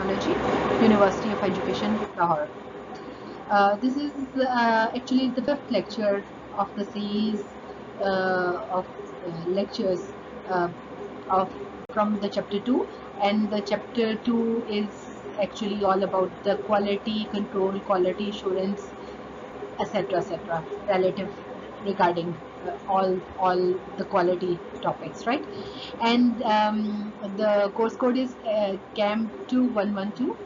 Technology, University of Education, Lahore. This is actually the fifth lecture of the series of lectures uh, of from the chapter 2, and the chapter 2 is actually all about the quality control, quality assurance, etc., relative regarding all the quality topics, right? And the course code is CAM 2112,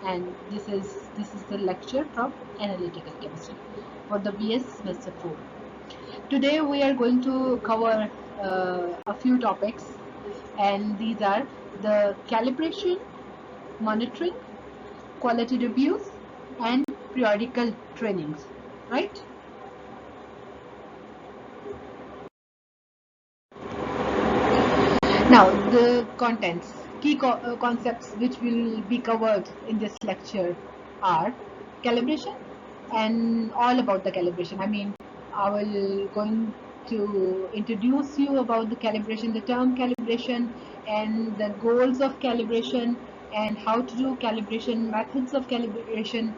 and this is the lecture from analytical chemistry for the BS semester 4. Today we are going to cover a few topics, and these are the calibration, monitoring, quality reviews, and periodical trainings, right? Now, the contents, key concepts which will be covered in this lecture are calibration and all about the calibration. I mean, I will going to introduce you about the calibration, the term calibration, and the goals of calibration, and how to do calibration, methods of calibration,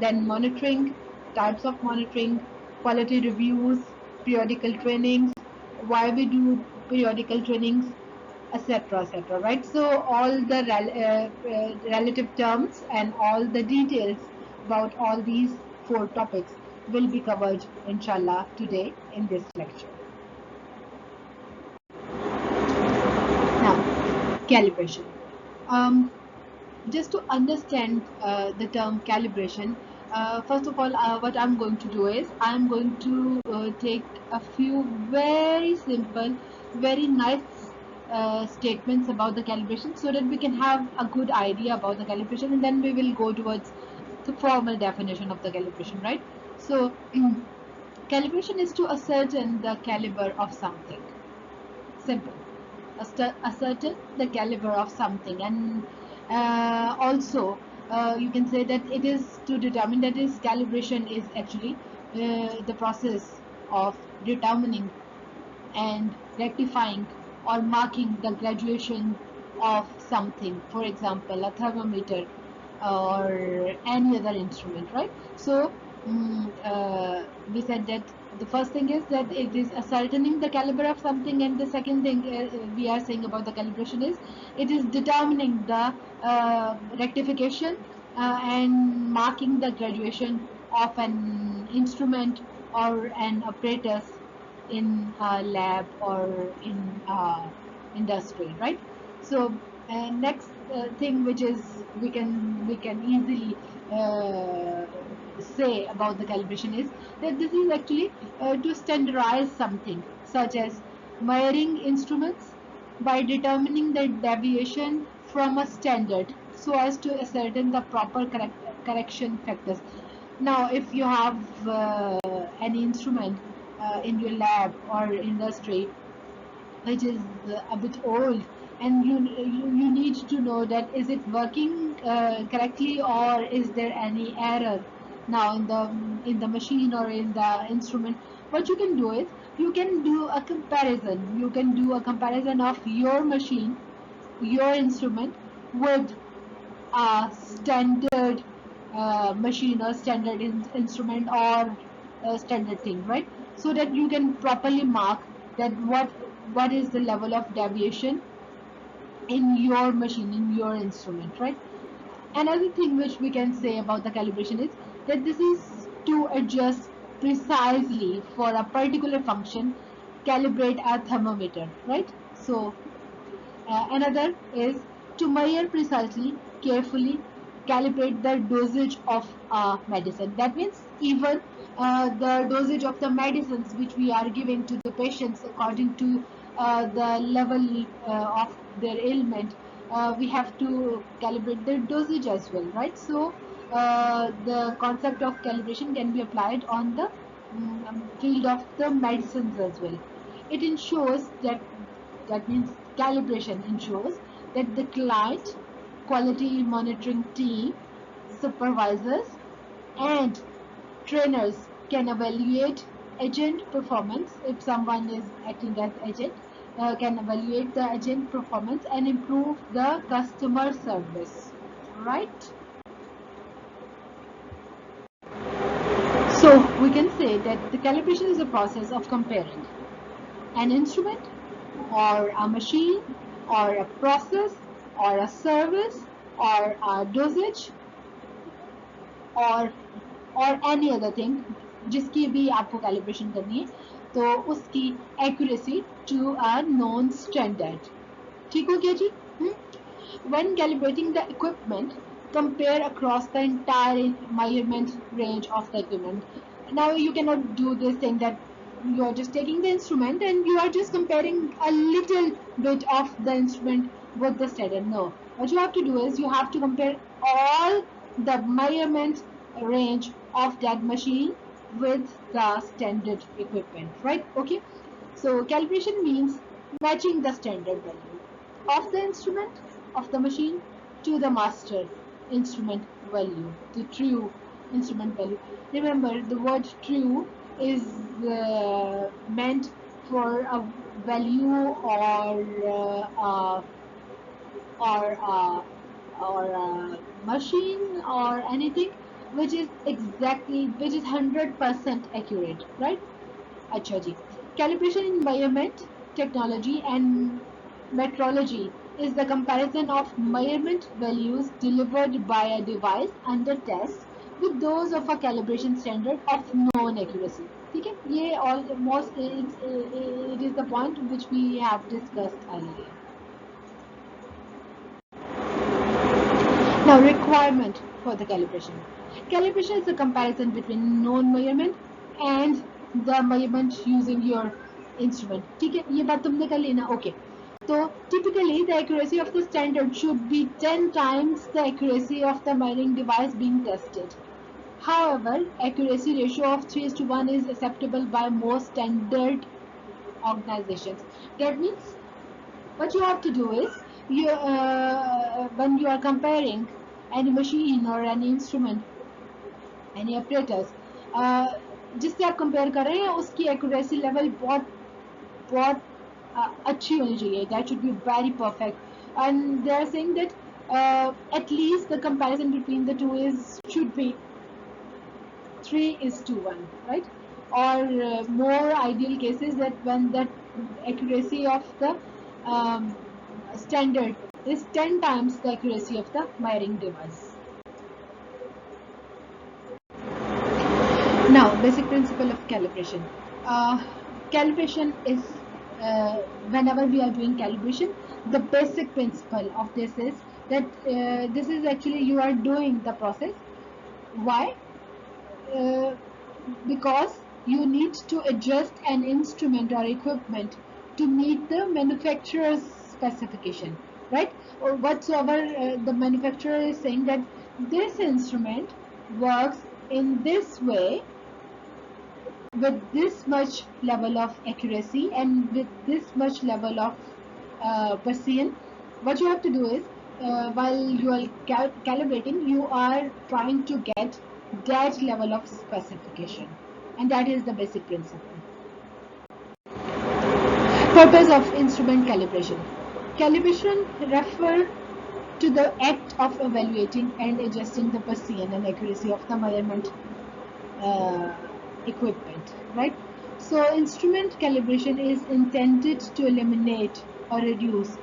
then monitoring, types of monitoring, quality reviews, periodical trainings, why we do periodical trainings, etc., right? So all the relative terms and all the details about all these four topics will be covered inshallah today in this lecture. Now, calibration. Just to understand the term calibration, first of all, what I'm going to do is I'm going to take a few very simple, very nice statements about the calibration so that we can have a good idea about the calibration, and then we will go towards the formal definition of the calibration, right? So, calibration is to ascertain the caliber of something. Simple. Ascertain the caliber of something, and also you can say that it is to determine, that is, calibration is actually the process of determining and rectifying or marking the graduation of something, for example a thermometer or any other instrument, right? So we said that the first thing is that it is ascertaining the caliber of something, and the second thing we are saying about the calibration is it is determining the rectification and marking the graduation of an instrument or an apparatus in a lab or in industry, right? So next thing which is we can easily say about the calibration is that this is actually to standardize something, such as measuring instruments by determining the deviation from a standard so as to ascertain the proper correction factors. Now, if you have any instrument in your lab or industry which is a bit old, and you need to know that is it working correctly, or is there any error now in the machine or in the instrument, what you can do is you can do a comparison. You can do a comparison of your machine, your instrument, with a standard machine or standard instrument or standard thing, right? So that you can properly mark that what is the level of deviation in your machine, in your instrument, right? Another thing which we can say about the calibration is that this is to adjust precisely for a particular function, calibrate a thermometer, right? So another is to measure precisely, carefully, calibrate the dosage of medicine. That means even the dosage of the medicines which we are giving to the patients according to the level of their ailment, we have to calibrate the dosage as well, right? So the concept of calibration can be applied on the field of the medicines as well. It ensures that means calibration ensures that the client, quality monitoring team, supervisors, and trainers can evaluate agent performance. If someone is acting as agent, can evaluate the agent performance and improve the customer service. right? So we can say that the calibration is a process of comparing an instrument or a machine or a process or a service or a dosage और any other thing जिसकी भी आपको calibration करनी है तो उसकी accuracy to a known standard. ठीक हो गया जी? When calibrating the equipment, compare across the entire measurement range of the equipment. Now you cannot do this thing that you are just taking the instrument and you are just comparing a little bit of the instrument with the standard. No, what you have to do is you have to compare all the measurement range of that machine with the standard equipment, right? Okay, so calibration means matching the standard value of the instrument of the machine to the master instrument value, the true instrument value. Remember, the word true is meant for a value or a machine or anything which is 100% accurate, right? अच्छा जी. Calibration in measurement technology and metrology is the comparison of measurement values delivered by a device under test with those of a calibration standard of known accuracy. ठीक है? ये almost it is the point which we have discussed earlier. Now, requirement for the calibration. Calibration is the comparison between known measurement and the measurement using your instrument. ठीक है? ये बात तुमने कर ली ना? Okay. So typically the accuracy of the standard should be 10 times the accuracy of the measuring device being tested. However, accuracy ratio of 3:1 is acceptable by most standard organizations. That means what you have to do is when you are comparing any machine or any instrument, any apparatus, जिससे आप compare कर रहे हैं उसकी accuracy level बहुत बहुत अच्छी होनी चाहिए. That should be very perfect, and they are saying that at least the comparison between the two should be 3:1, right? Or more ideal cases that when that accuracy of the standard is 10 times the accuracy of the measuring device. Now, basic principle of calibration. Calibration is whenever we are doing calibration, the basic principle of this is that this is actually you are doing the process. Why? Because you need to adjust an instrument or equipment to meet the manufacturer's specification, right? Or whatsoever the manufacturer is saying that this instrument works in this way with this much level of accuracy and with this much level of precision. What you have to do is while you are calibrating, you are trying to get that level of specification, and that is the basic principle. Purpose of instrument calibration. Calibration refers to the act of evaluating and adjusting the precision and accuracy of the measurement equipment, right? So instrument calibration is intended to eliminate or reduce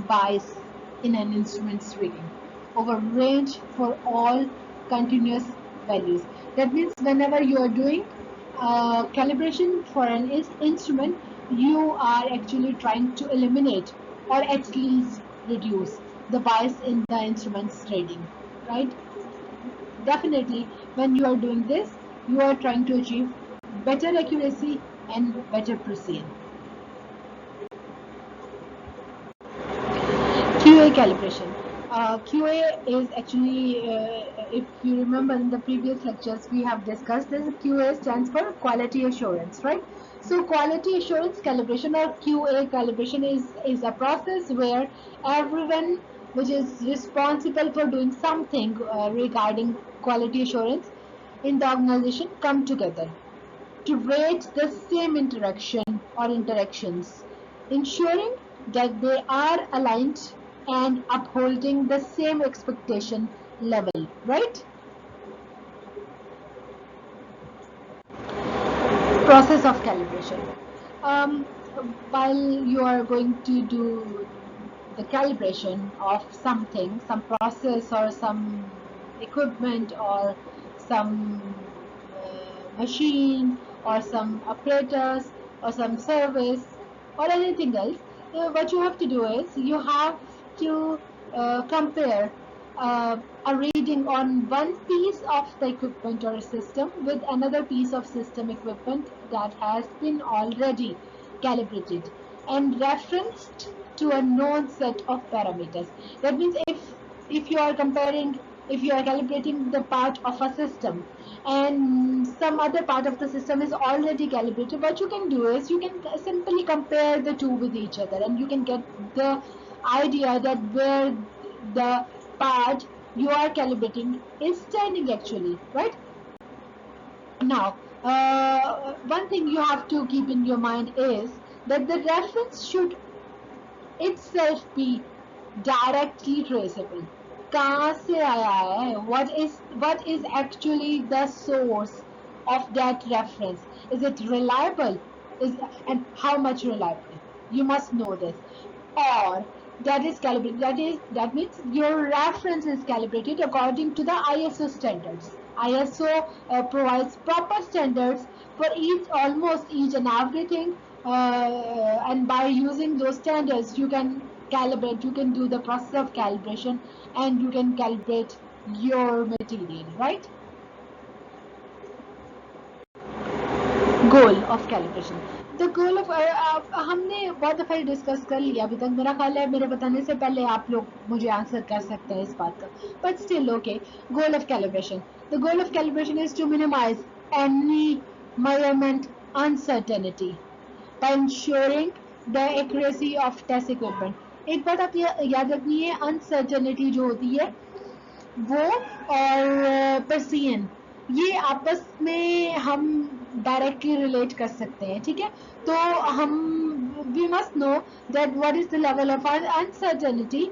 bias in an instrument's reading over range for all continuous values. That means whenever you are doing calibration for an instrument, you are actually trying to eliminate or at least reduce the bias in the instrument's reading, right? Definitely, when you are doing this, you are trying to achieve better accuracy and better precision. QA calibration. QA is actually, if you remember in the previous lectures we have discussed this, QA stands for quality assurance, right? So quality assurance calibration or QA calibration is a process where everyone which is responsible for doing something regarding quality assurance in the organization come together to rate the same interaction or interactions, ensuring that they are aligned and upholding the same expectation level, right? Process of calibration. Um, while you are going to do the calibration of something, some process or some equipment or some machine or some apparatus or some service or anything else, what you have to do is you have to compare a reading on one piece of the equipment or system with another piece of system equipment that has been already calibrated and referenced to a known set of parameters. That means if you are comparing, if you are calibrating the part of a system and some other part of the system is already calibrated, what you can do is you can simply compare the two with each other and you can get the idea that where the part you are calibrating is standing actually, right? Now, one thing you have to keep in your mind is that the reference should itself be directly traceable. कहाँ से आया है? What is actually the source of that reference? Is it reliable? And how much reliable? You must know this. Or that is calibrated. That means your reference is calibrated according to the ISO standards. ISO provides proper standards for almost each and everything, and by using those standards you can calibrate, you can do the process of calibration and you can calibrate your material, right? Goal of calibration, the goal of, हमने बहुत दफ़ा discuss कर लिया अभी तक, मेरा ख्याल है मेरे बताने से पहले आप लोग मुझे आंसर कर सकते हैं इस बात का, but still okay. Goal of calibration, the goal of calibration is to minimize any measurement uncertainty by ensuring the accuracy of test equipment. एक बात आप याद रखिए, अनसर्टेनिटी जो होती है वो और पर्सियन, ये आपस में हम डायरेक्टली रिलेट कर सकते हैं, ठीक है? तो हम we must know that what is the level of uncertainty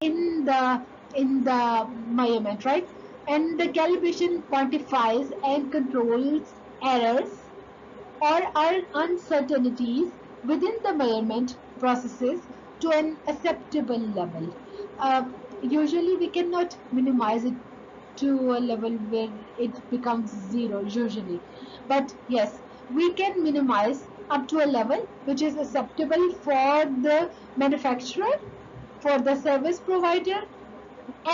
in the measurement, right? And the calibration quantifies and controls errors or uncertainties within the measurement processes to an acceptable level. Usually we cannot minimize it to a level where it becomes zero usually, but yes, we can minimize up to a level which is acceptable for the manufacturer, for the service provider,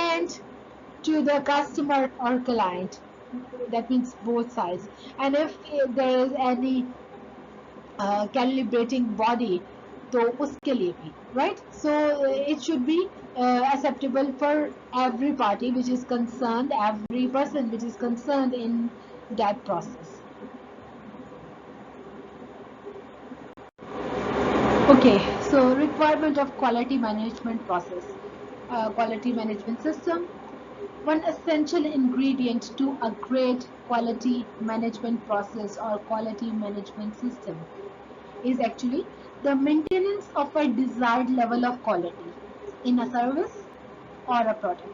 and to the customer or client. That means both sides. And if there is any calibrating body, तो उसके लिए भी, right? So it should be acceptable for every party which is concerned, every person which is concerned in that process. Okay, so requirement of quality management process, quality management system. One essential ingredient to a great quality management process or quality management system is actually the maintenance of a desired level of quality in a service or a product,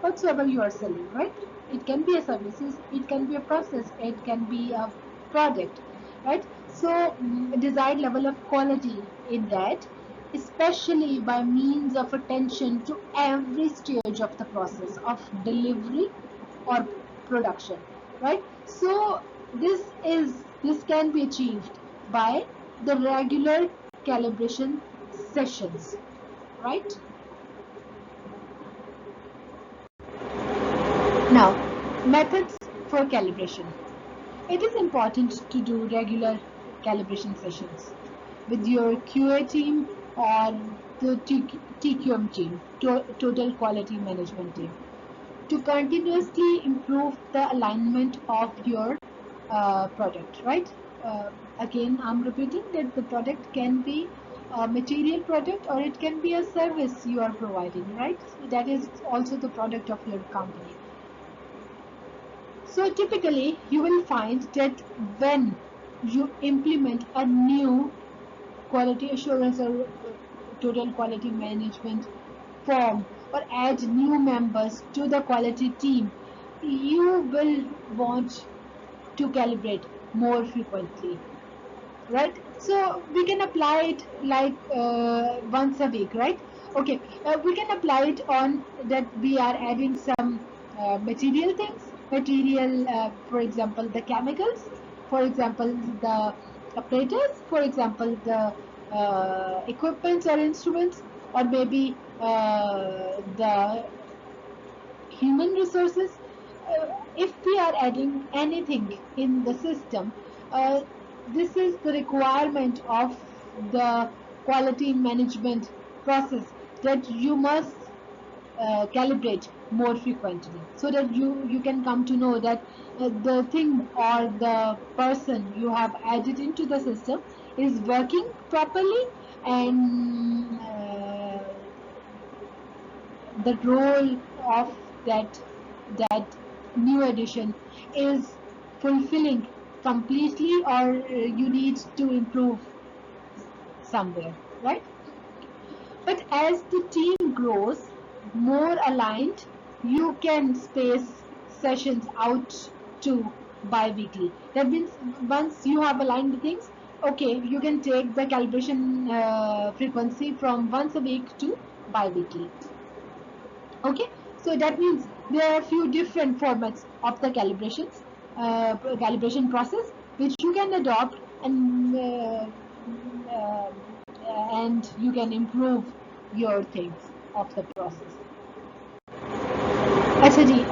whatsoever you are selling, right? It can be a services, it can be a process, it can be a product, right? So desired level of quality in that, especially by means of attention to every stage of the process of delivery or production, right? So this can be achieved by the regular calibration sessions, right? Now, methods for calibration. It is important to do regular calibration sessions with your QA team or the TQM team, Total Quality Management team, to continuously improve the alignment of your product, right? Again, I'm repeating that the product can be a material product or it can be a service you are providing, right? That is also the product of your company. So typically you will find that when you implement a new quality assurance or total quality management form or add new members to the quality team, you will want to calibrate more frequently, right? So we can apply it like once a week, right? Okay, we can apply it on that we are adding some material things, for example the chemicals, for example the apparatus, for example the equipments or instruments, or maybe the human resources. If we are adding anything in the system, uh, this is the requirement of the quality management process, that you must calibrate more frequently, so that you can come to know that the thing or the person you have added into the system is working properly, and the role of that new addition is fulfilling completely, or you need to improve somewhere, right? But as the team grows more aligned, you can space sessions out to bi-weekly. That means once you have aligned the things, okay, you can take the calibration frequency from once a week to bi-weekly. Okay, so that means there are a few different formats of the calibration process, which you can adopt, uh, and you can improve your things of the process. अच्छा जी,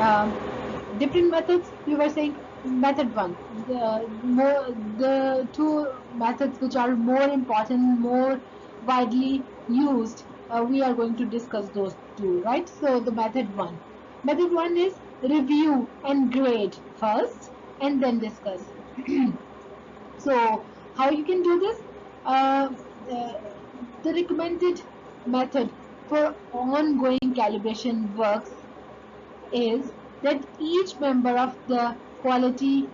different methods you were saying. Method one, the two methods which are more important, more widely used, we are going to discuss those two, right? So the method one is review and grade first and then discuss. So how you can do this? uh, uh, the recommended method for ongoing calibration works is that each member of the quality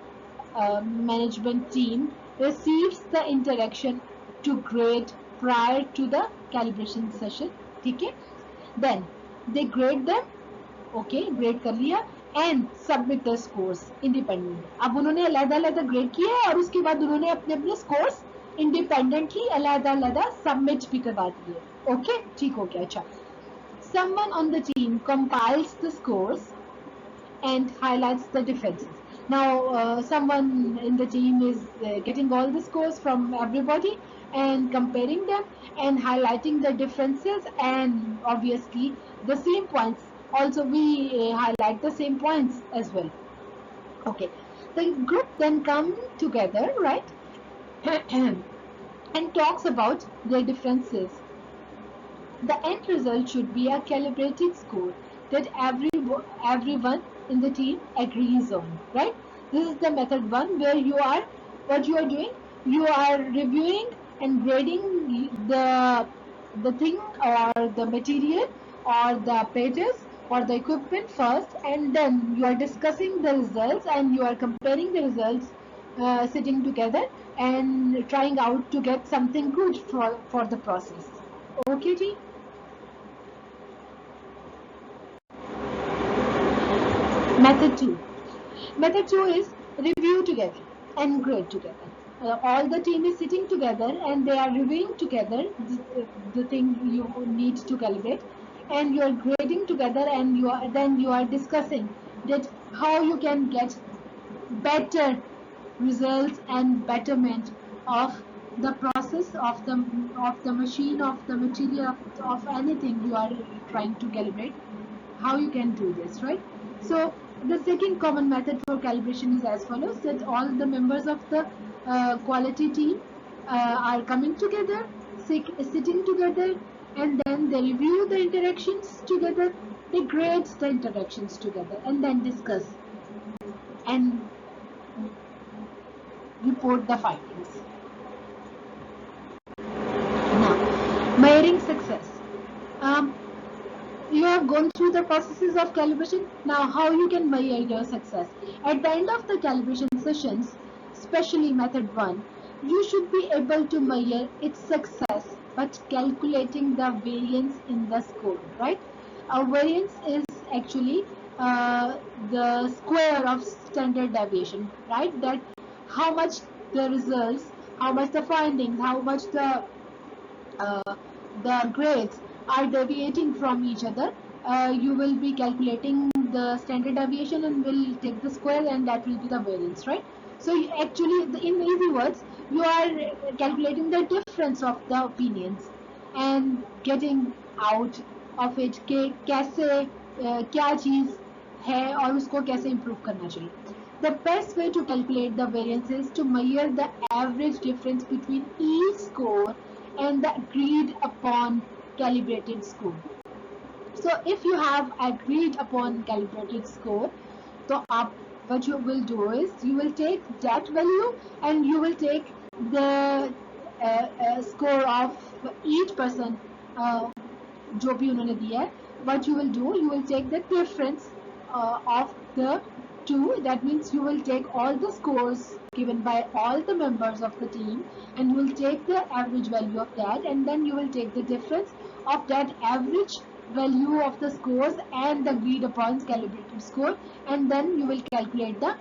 management team receives the interaction to grade prior to the calibration session. ठीक है? Then they grade them, okay, grade कर लिया, and submit the scores independently. अब उन्होंने अलग-अलग grade किया है और उसके बाद उन्होंने अपने-अपने स्कोर्स इंडिपेंडेंटली अलग-अलग सबमिट भी करवा दिए. ओके, ठीक हो गया. अच्छा, someone on the team compiles the scores and highlights the differences. Now, someone in the team is getting all the scores from everybody and comparing them and highlighting the differences, and obviously the same points. Also, we highlight the same points as well. Okay, the group then come together, right, and talks about their differences. The end result should be a calibrated score that everyone in the team agrees on, right? This is the method one, where what you are doing, you are reviewing and grading the thing or the material or the pages or the equipment first, and then you are discussing the results and you are comparing the results, sitting together and trying out to get something good for the process. Okay, Ji? Method 2. Method 2 is review together and grade together. All the team is sitting together and they are reviewing together the thing you need to calibrate, and you are grading together, and then you are discussing that how you can get better results and betterment of the process of the machine, of the material, of anything you are trying to calibrate, how you can do this, right? So the second common method for calibration is as follows: that all the members of the quality team are coming together, sitting together, and then they review the interactions together, they grade the interactions together, and then discuss and report the findings. Now, measuring success. You have gone through the processes of calibration. Now, how you can measure your success? At the end of the calibration sessions, especially method 1, you should be able to measure its success by calculating the variance in the score, right? A variance is actually the square of standard deviation, right? That how much the results, how much the findings, how much uh, the grades are deviating from each other. You will be calculating the standard deviation and will take the square, and that will be the variance, right? So actually, in easy words, you are calculating the difference of the opinions and getting out of it कि कैसे क्या चीज़ है और उसको कैसे improve करना चाहिए. The best way to calculate the variance is to measure the average difference between each score and the agreed upon calibrated score. So if you have agreed upon calibrated score, so what you will do is you will take that value and you will take the score of each person जो भी उन्होंने दिया है. What you will do, you will take the difference of the two. That means you will take all the scores given by all the members of the team and you will take the average value of that, and then you will take the difference of that average value of the scores and the agreed upon calibrated score, and then you will calculate the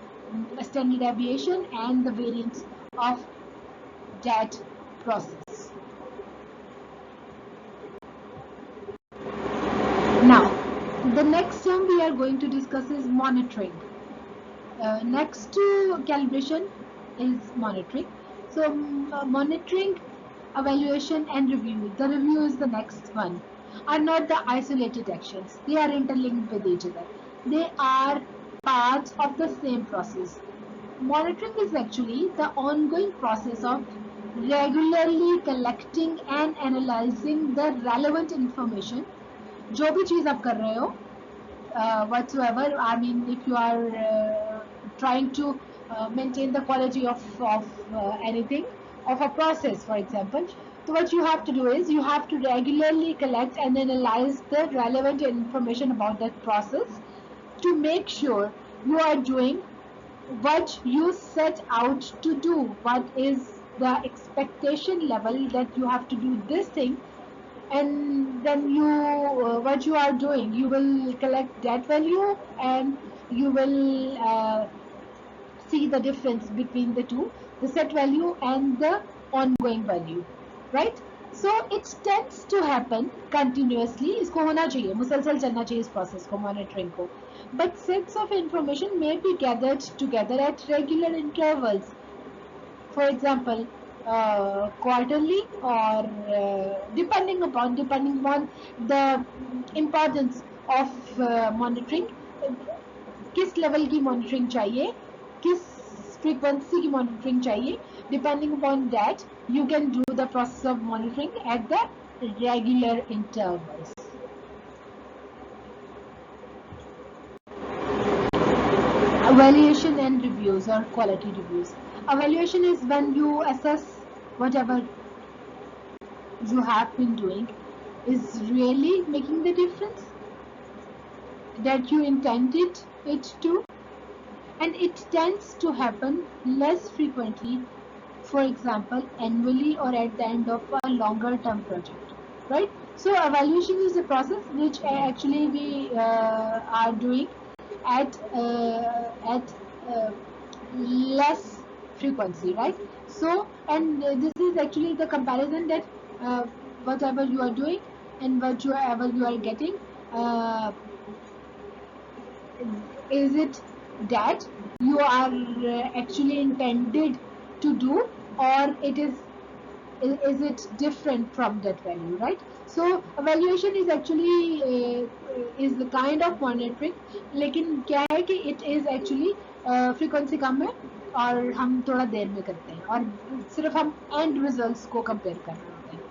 standard deviation and the variance of that process. Now, the next term we are going to discuss is monitoring. Next to calibration is monitoring. So monitoring, evaluation and review. The review is the next one. Are not the isolated actions. They are interlinked with each other. They are parts of the same process. Monitoring is actually the ongoing process of regularly collecting and analyzing the relevant information. जो भी चीज़ आप कर रहे हो, whatsoever, I mean, if you are trying to maintain the quality of anything, of a process, for example, so what you have to do is you have to regularly collect and analyze the relevant information about that process to make sure you are doing what you set out to do. What is the expectation level that you have to do this thing, and then you what you are doing, you will collect that value and you will see the difference between the two, the set value and the ongoing value, right? So it tends to happen continuously. इसको होना चाहिए, मुसलसल चलना चाहिए इस process को, monitoring को. But sets of information may be gathered together at regular intervals. For example, quarterly or depending upon the importance of monitoring, किस level की monitoring चाहिए, किस frequency की monitoring चाहिए. Depending upon that, you can do the process of monitoring at the regular intervals. Evaluation and reviews or quality reviews. Evaluation is when you assess whatever you have been doing is really making the difference that you intended it to, and it tends to happen less frequently, for example annually or at the end of a longer term project, right? So evaluation is a process which actually we are doing at less frequency, right? So, and this is actually the comparison that whatever you are doing and whatever you are getting, is it that you are actually intended to do, or it is it different from that value, right? So evaluation is actually is the kind of monitoring, लेकिन क्या है कि it is actually frequency कम है और हम थोड़ा देर में करते हैं और सिर्फ हम end results को compare कर रहे होते हैं.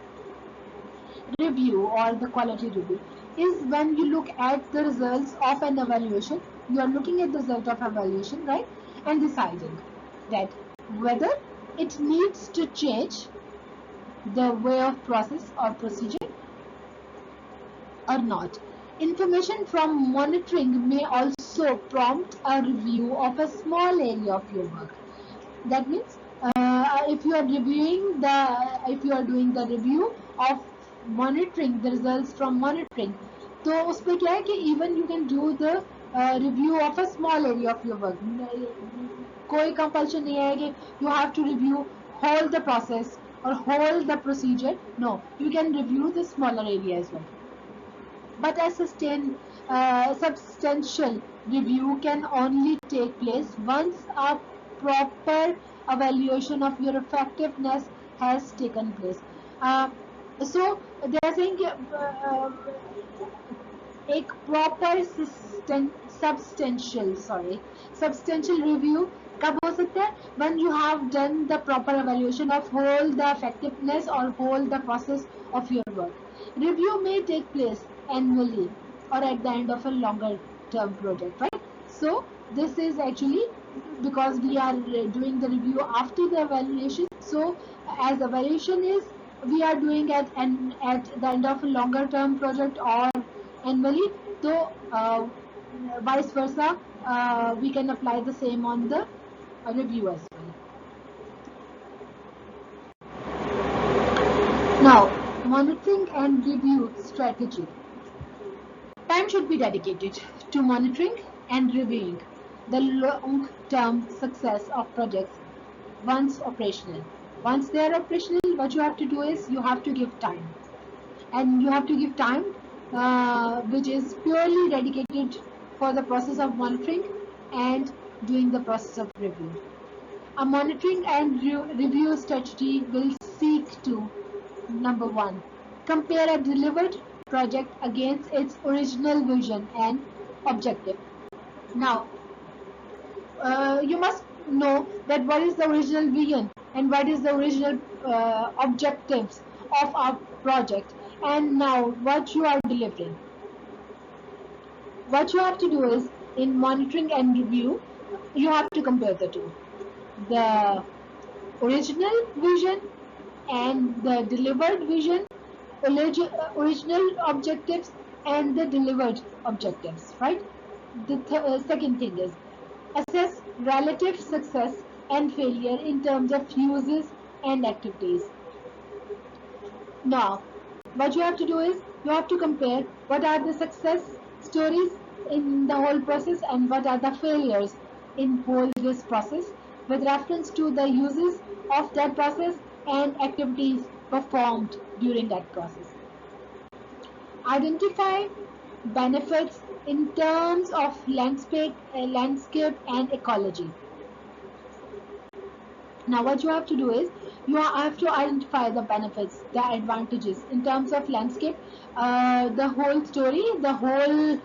Review or the quality review is when you look at the results of an evaluation. You are looking at the result of evaluation, right, and deciding that whether it needs to change the way of process or procedure or not. Information from monitoring may also prompt a review of a small area of your work. That means if you are doing the review of monitoring, the results from monitoring, तो उस पर क्या है कि even you can do the review of a small area of your work. कोई compulsion नहीं है कि you have to review whole the process or whole the procedure. No, you can review the smaller area as well. But a substantial review can only take place once a proper evaluation of your effectiveness has taken place. So they are saying एक proper substantial review कब हो सकता है? When you have done the proper evaluation of whole the effectiveness or whole the process of your work. Review may take place annually or at the end of a longer term project, right? So this is actually because we are doing the review after the evaluation. So as evaluation is we are doing at the end of a longer term project or annually, so vice versa, we can apply the same on the review as well. Now, monitoring and review strategy. Time should be dedicated to monitoring and reviewing the long-term success of projects once operational. Once they are operational, what you have to do is you have to give time. And you have to give time which is purely dedicated for the process of monitoring and doing the process of review. A monitoring and review strategy will seek to, number one, compare a delivered project against its original vision and objective. Now, you must know that what is the original vision and what is the original objectives of our project, and now what you are delivering. What you have to do is, in monitoring and review, you have to compare the two. The original vision and the delivered vision, original objectives and the delivered objectives, right? The second thing is, assess relative success and failure in terms of uses and activities. Now, what you have to do is you have to compare what are the success stories in the whole process and what are the failures in whole this process with reference to the uses of that process and activities performed during that process. Identify benefits in terms of landscape and ecology. Now what you have to do is you have to identify the benefits, the advantages in terms of landscape, the whole story, the whole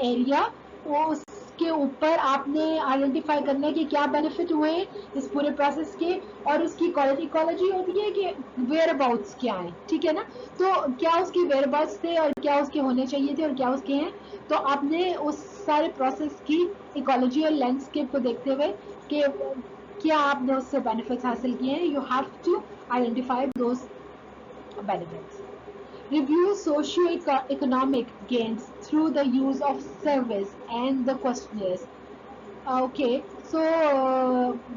area. उसके ऊपर आपने identify करना है कि क्या benefit हुए इस पूरे प्रोसेस के, और उसकी इकोलॉजी होती है कि वेयर अबाउट्स क्या है, ठीक है ना? तो क्या उसके वेयर अबाउट्स थे और क्या उसके होने चाहिए थे और क्या उसके हैं, तो आपने उस सारे प्रोसेस की इकोलॉजी और लैंडस्केप को देखते हुए कि क्या आपने उससे बेनिफिट्स हासिल किए हैं, you have to identify those benefits. Review socio-economic gains through the use of surveys and the questionnaires. Okay, so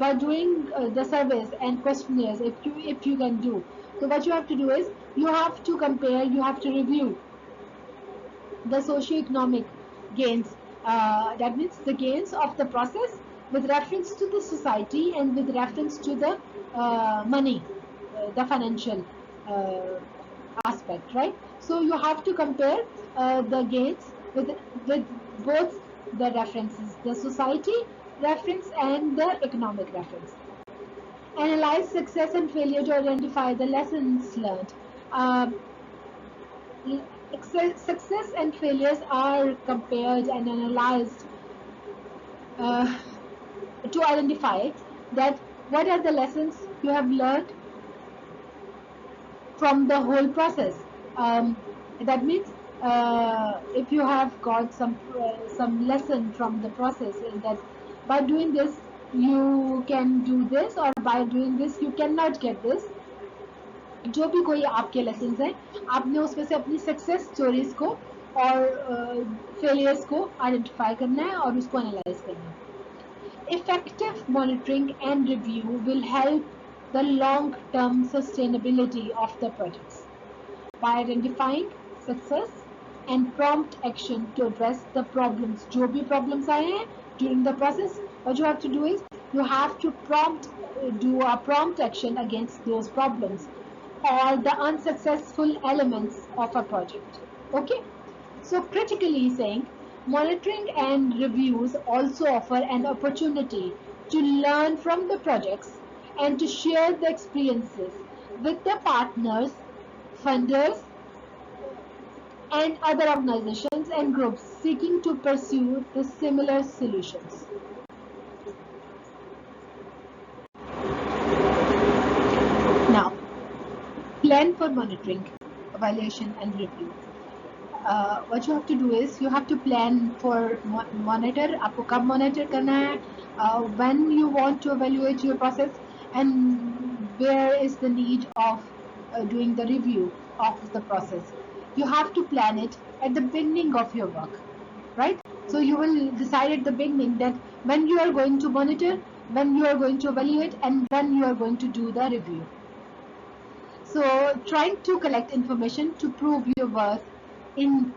by doing the surveys and questionnaires, if you can do, so what you have to do is you have to compare, you have to review the socio-economic gains. That means the gains of the process with reference to the society and with reference to the money, the financial aspect, right? So you have to compare the gains with both the references, the society reference and the economic reference. Analyze success and failure to identify the lessons learned. Success and failures are compared and analyzed to identify that what are the lessons you have learned from the whole process. That means if you have got some lesson from the process, that by doing this you can do this, or by doing this you cannot get this. जो भी कोई आपके lessons हैं, आपने उसमें से अपनी success stories को और फेलियर्स को आइडेंटिफाई करना है और उसको एनालाइज करना है. Effective monitoring and review will help the long-term sustainability of the projects by identifying success and prompt action to address the problems. जो भी problems आए हैं during the process, what you have to do is you have to do a prompt action against those problems or the unsuccessful elements of a project. Okay, so critically saying, monitoring and reviews also offer an opportunity to learn from the projects and to share the experiences with the partners, funders, and other organizations and groups seeking to pursue the similar solutions. Now, plan for monitoring, evaluation, and review. What you have to do is you have to plan for monitor. आपको कब monitor करना है? When you want to evaluate your process, and where is the need of doing the review of the process. You have to plan it at the beginning of your work, right? So you will decide at the beginning that when you are going to monitor, when you are going to evaluate, and when you are going to do the review. So trying to collect information to prove your worth in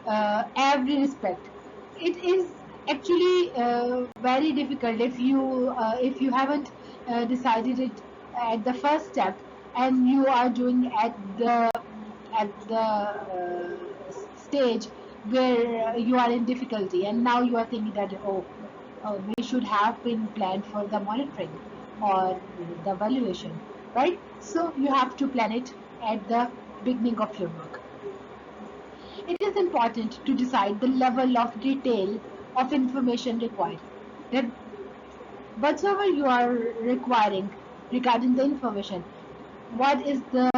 every respect. It is actually very difficult if you haven't decided it at the first step, and you are doing at the stage where you are in difficulty, and now you are thinking that we should have been planned for the monitoring or the evaluation, right? So you have to plan it at the beginning of your work. It is important to decide the level of detail of information required. That whatsoever you are requiring regarding the information, what is the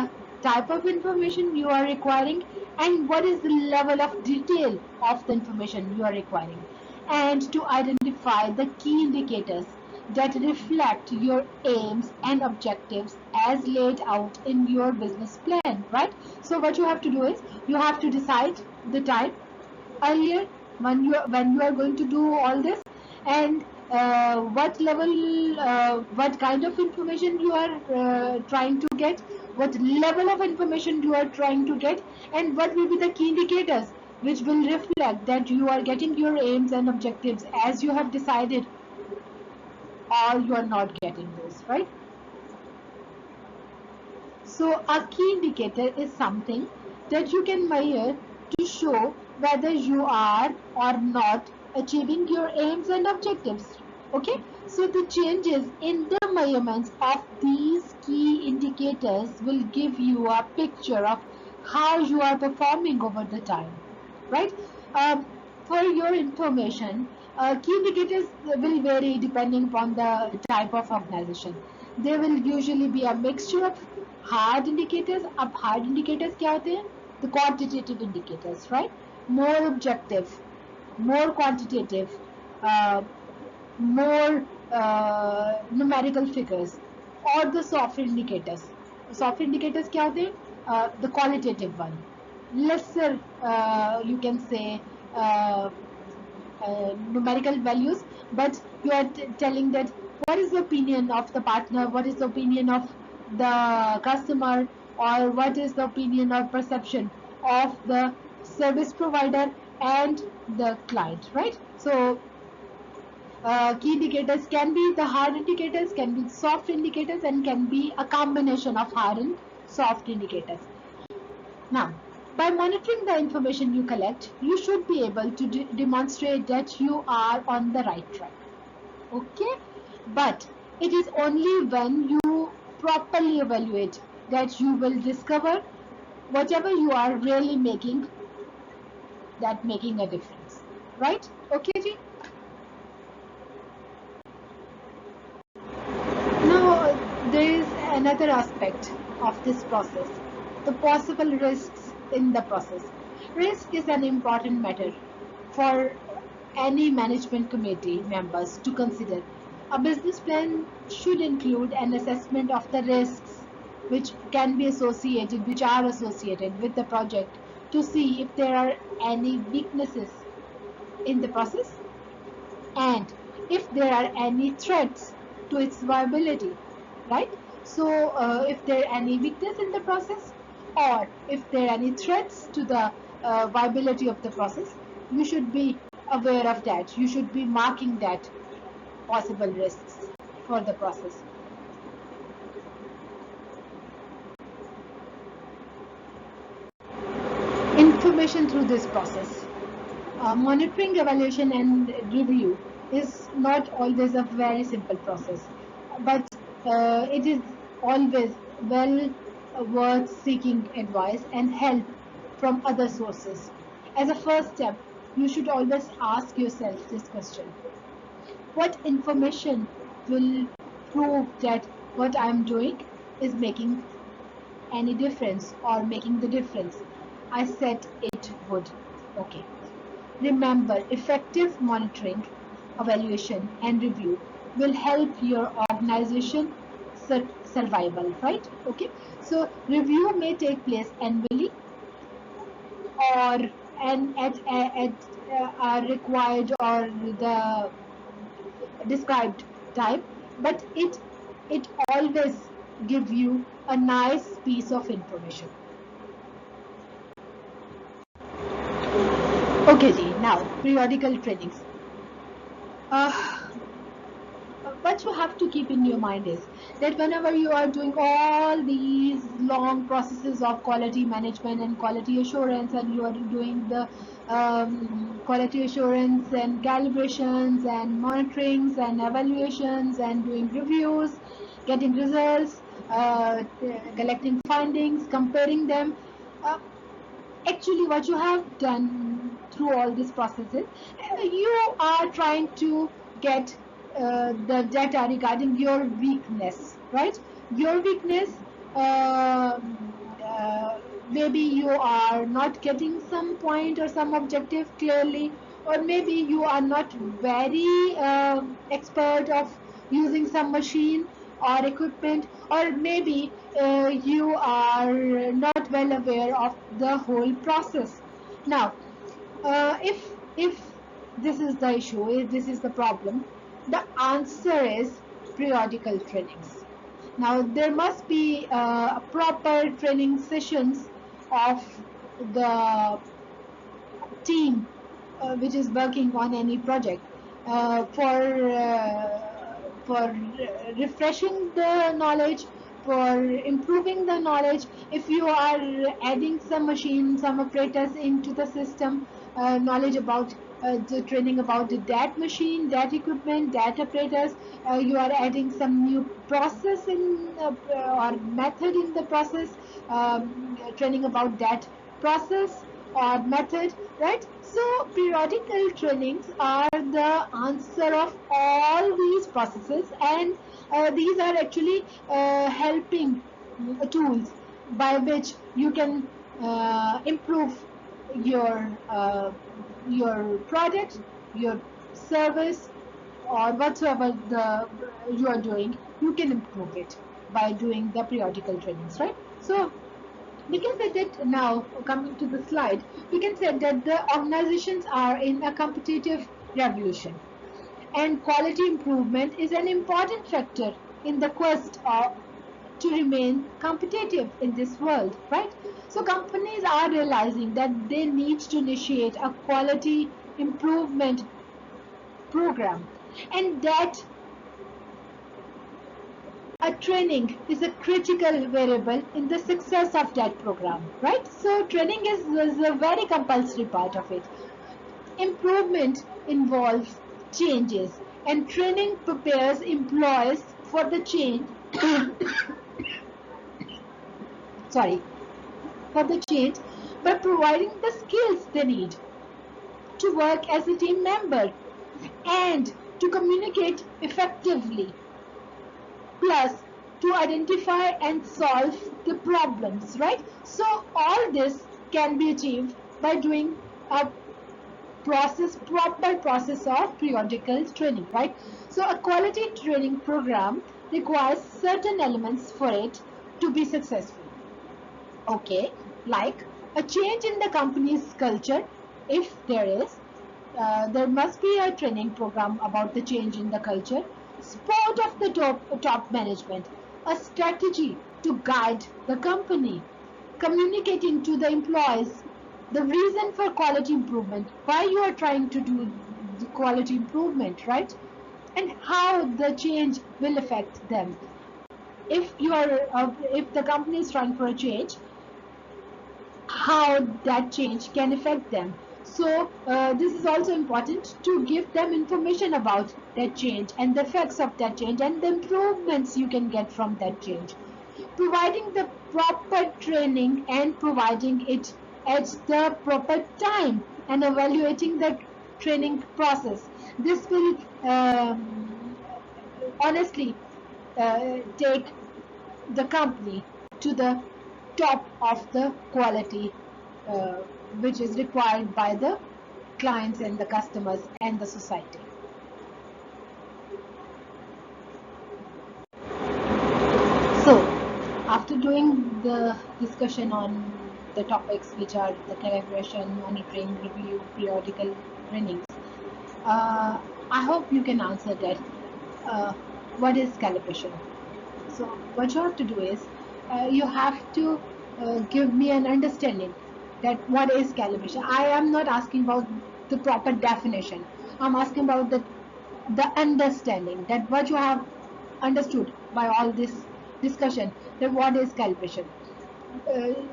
type of information you are requiring, and what is the level of detail of the information you are requiring, and to identify the key indicators that reflect your aims and objectives as laid out in your business plan, right? So what you have to do is you have to decide the time earlier when you are going to do all this, and what level, what kind of information you are trying to get, what level of information you are trying to get, and what will be the key indicators which will reflect that you are getting your aims and objectives as you have decided, or you are not getting those, right? So a key indicator is something that you can measure to show whether you are or not achieving your aims and objectives. Okay, so the changes in the measurements of these key indicators will give you a picture of how you are performing over the time, right? Um, for your information, key indicators will vary depending upon the type of organization. There will usually be a mixture of hard indicators. अब hard indicators क्या होते हैं? The quantitative indicators, right? More objective, more quantitative, uh, more numerical figures, or the soft indicators. Soft indicators क्या होते हैं? The qualitative one, lesser, you can say, uh, numerical values, but you are telling that what is the opinion of the partner, what is the opinion of the customer, or what is the opinion or perception of the service provider and the client, right? So key indicators can be the hard indicators, can be soft indicators, and can be a combination of hard and soft indicators. Now, by monitoring the information you collect, you should be able to demonstrate that you are on the right track. Okay? But it is only when you properly evaluate that you will discover whatever you are really making a difference. Right? Okay, Ji? Now, there is another aspect of this process, the possible risks in the process. Risk is an important matter for any management committee members to consider. A business plan should include an assessment of the risks which are associated with the project, to see if there are any weaknesses in the process, and if there are any threats to its viability, right? So if there are any weakness in the process, or if there are any threats to the viability of the process, you should be aware of that. You should be marking that possible risks for the process. Information through this process. Monitoring, evaluation, and review is not always a very simple process, but it is always well worth seeking advice and help from other sources. As a first step, you should always ask yourself this question: what information will prove that what I am doing is making any difference or making the difference I said it would? Okay. Remember, effective monitoring, evaluation, and review will help your organization survival, right? Okay. So review may take place annually or at required or the described time, but it always give you a nice piece of information. Okay, Ji, now periodical trainings. What you have to keep in your mind is that whenever you are doing all these long processes of quality management and quality assurance, and you are doing the quality assurance and calibrations and monitorings and evaluations and doing reviews, getting results, collecting findings, comparing them. Actually, what you have done through all these processes, you are trying to get the data regarding your weakness, right? Your weakness, uh, maybe you are not getting some point or some objective clearly, or maybe you are not very expert of using some machine or equipment, or maybe you are not well aware of the whole process. Now, if this is the issue, if this is the problem, the answer is periodical trainings. Now there must be proper training sessions of the team which is working on any project for refreshing the knowledge, for improving the knowledge. If you are adding some machine, some apparatus into the system, knowledge about the training about that machine, that equipment, that apparatus, you are adding some new process in or method in the process, training about that process or method, right? So periodical trainings are the answer of all these processes, and these are actually helping tools by which you can improve your product, your service, or whatsoever you are doing. You can improve it by doing the periodical trainings, right? So we can say that now, coming to the slide, we can say that the organizations are in a competitive revolution, and quality improvement is an important factor in the quest to remain competitive in this world, right? So companies are realizing that they need to initiate a quality improvement program, and that a training is a critical variable in the success of that program, right? So training is a very compulsory part of it. Improvement involves changes, and training prepares employees for the change sorry for the change by providing the skills they need to work as a team member and to communicate effectively, plus to identify and solve the problems, right? So all this can be achieved by doing a proper process of periodical training, right? So a quality training program requires certain elements for it to be successful. Okay, like a change in the company's culture, if there is, there must be a training program about the change in the culture. Support of the top management, a strategy to guide the company, communicating to the employees the reason for quality improvement, why you are trying to do the quality improvement, right? And how the change will affect them. If the company is trying for a change, how that change can affect them. So this is also important to give them information about that change and the effects of that change and the improvements you can get from that change. Providing the proper training and providing it at the proper time and evaluating the training process. This will honestly take the company to the top of the quality uh, which is required by the clients and the customers and the society. So, after doing the discussion on the topics which are the calibration, monitoring, review, periodical trainings, I hope you can answer that. What is calibration? So what you have to do is you have to give me an understanding that what is calibration. I am not asking about the proper definition. I'm asking about the understanding that what you have understood by all this discussion, that what is calibration.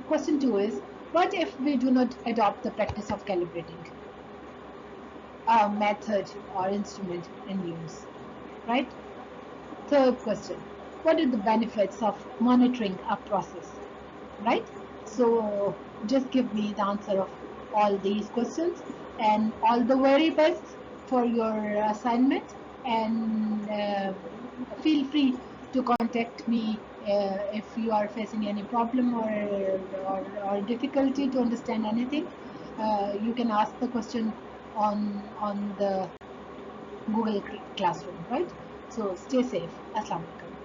Question 2 is, what if we do not adopt the practice of calibrating a method or instrument in use, right? Third question, what are the benefits of monitoring a process, right? So just give me the answer of all these questions, and all the very best for your assignment, and feel free to contact me if you are facing any problem or difficulty to understand anything. You can ask the question on the Google Classroom, right? So stay safe. Assalamu alaikum.